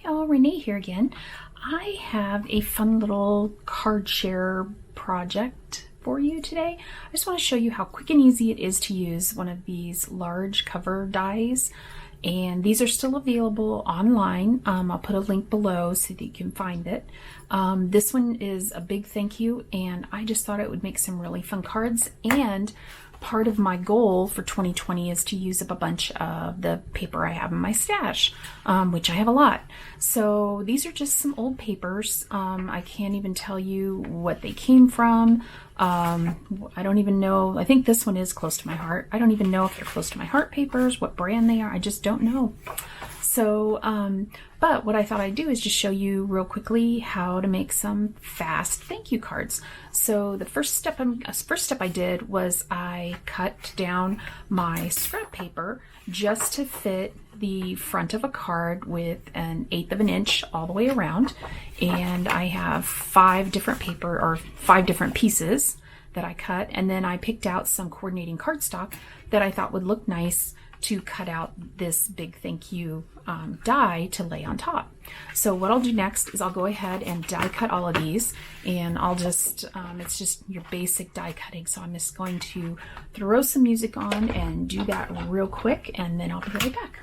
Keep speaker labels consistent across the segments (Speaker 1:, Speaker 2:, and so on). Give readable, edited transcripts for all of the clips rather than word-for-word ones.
Speaker 1: y'all, Renee here again. I have a fun little card share project for you today. I just want to show you how quick and easy it is to use one of these large cover dies. And these are still available online. I'll put a link below so that you can find it. This one is a big thank you, and I just thought it would make some really fun cards. And part of my goal for 2020 is to use up a bunch of the paper I have in my stash, which I have a lot. So these are just some old papers. I can't even tell you what they came from. I don't even know. I think this one is close to my heart. I don't even know if they're close to my heart papers, what brand they are. I just don't know. So, but what I thought I'd do is just show you real quickly how to make some fast thank you cards. So the first step I did was I cut down my scrap paper just to fit the front of a card with 1/8 of an inch all the way around. And I have 5 different pieces that I cut, and then I picked out some coordinating cardstock that I thought would look nice to cut out this big thank you die to lay on top. So what I'll do next is I'll go ahead and die cut all of these, and I'll just, it's just your basic die cutting. So I'm just going to throw some music on and do that real quick, and then I'll be right back.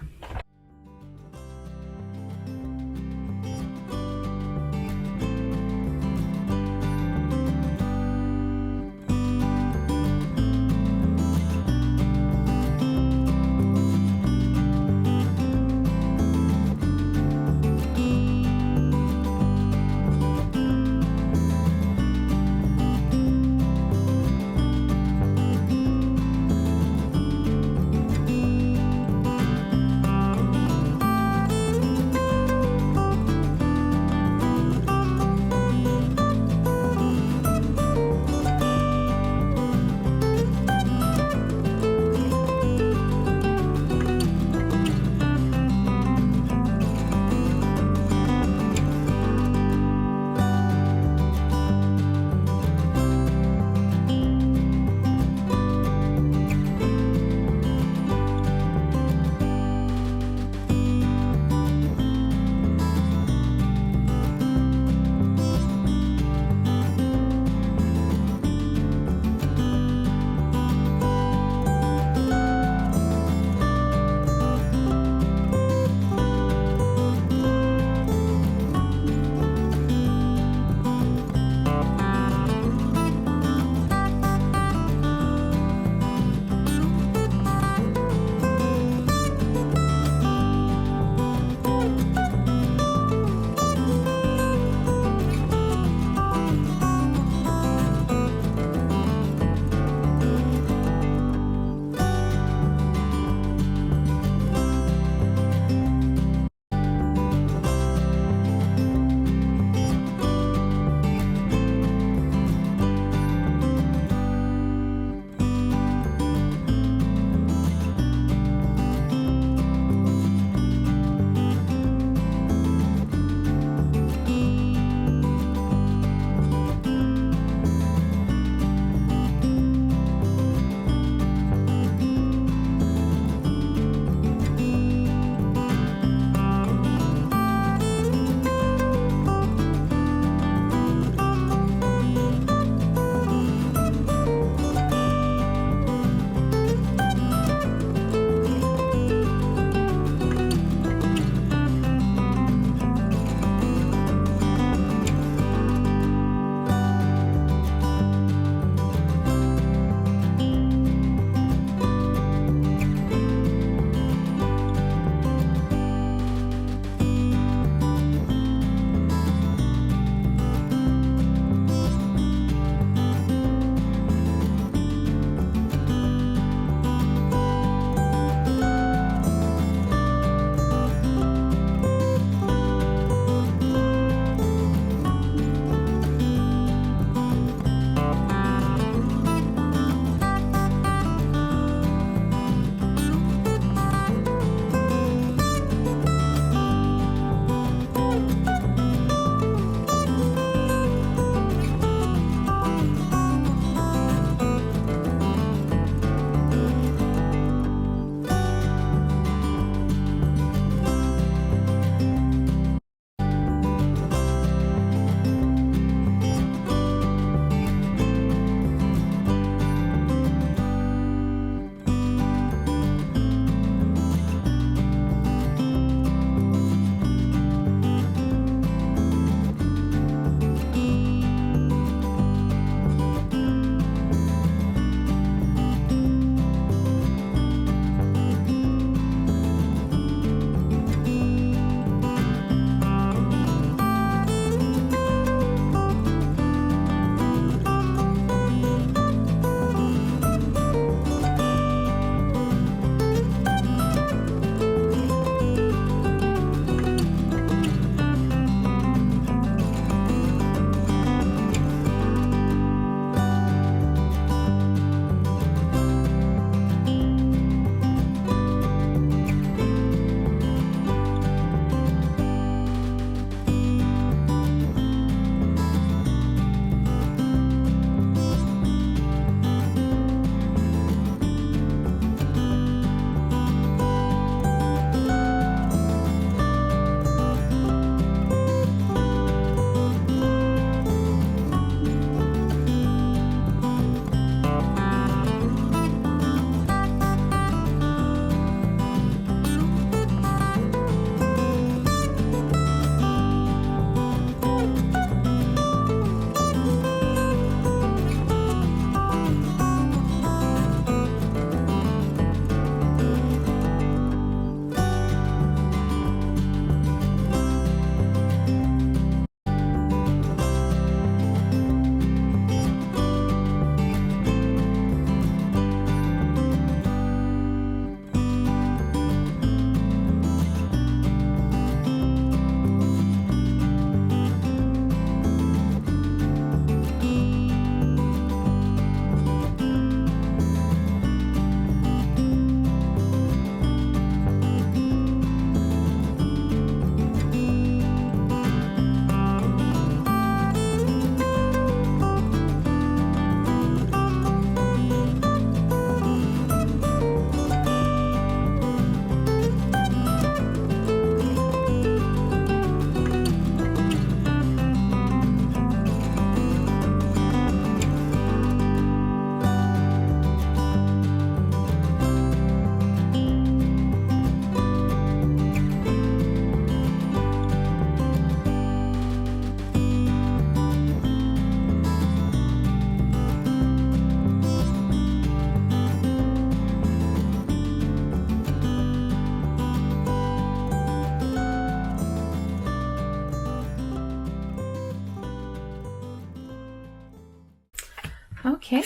Speaker 1: Okay,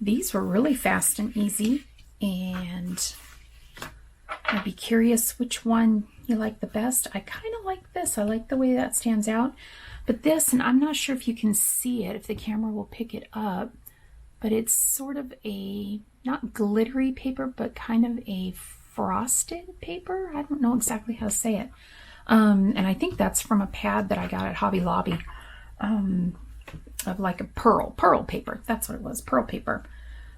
Speaker 1: these were really fast and easy, and I'd be curious which one you like the best. I kind of like this. I like the way that stands out. But this, and I'm not sure if you can see it, if the camera will pick it up, but it's sort of a, not glittery paper, but kind of a frosted paper. I don't know exactly how to say it. And I think that's from a pad that I got at Hobby Lobby, of like a pearl paper. That's what it was, pearl paper.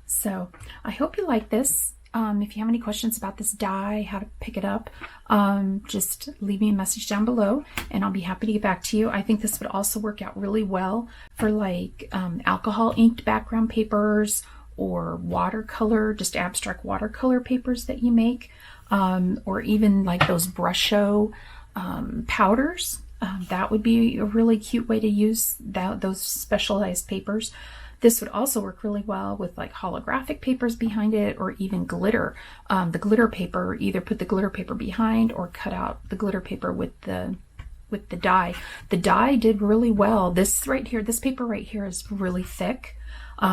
Speaker 1: So I hope you like this. If you have any questions about this die, how to pick it up, just leave me a message down below and I'll be happy to get back to you. I think this would also work out really well for like alcohol inked background papers or watercolor, just abstract watercolor papers that you make, or even like those brush show powders. That would be a really cute way to use those specialized papers. This would also work really well with like holographic papers behind it, or even glitter. The glitter paper, either put the glitter paper behind or cut out the glitter paper with the die. The die did really well. This right here, this paper right here is really thick.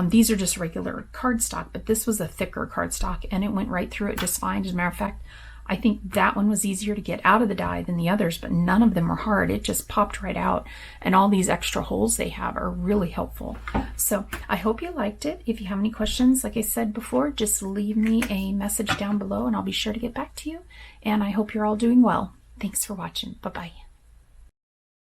Speaker 1: These are just regular cardstock, but this was a thicker cardstock and it went right through it just fine. As a matter of fact, I think that one was easier to get out of the die than the others, but none of them were hard. It just popped right out, and all these extra holes they have are really helpful. So I hope you liked it. If you have any questions, like I said before, just leave me a message down below and I'll be sure to get back to you. And I hope you're all doing well. Thanks for watching. Bye-bye.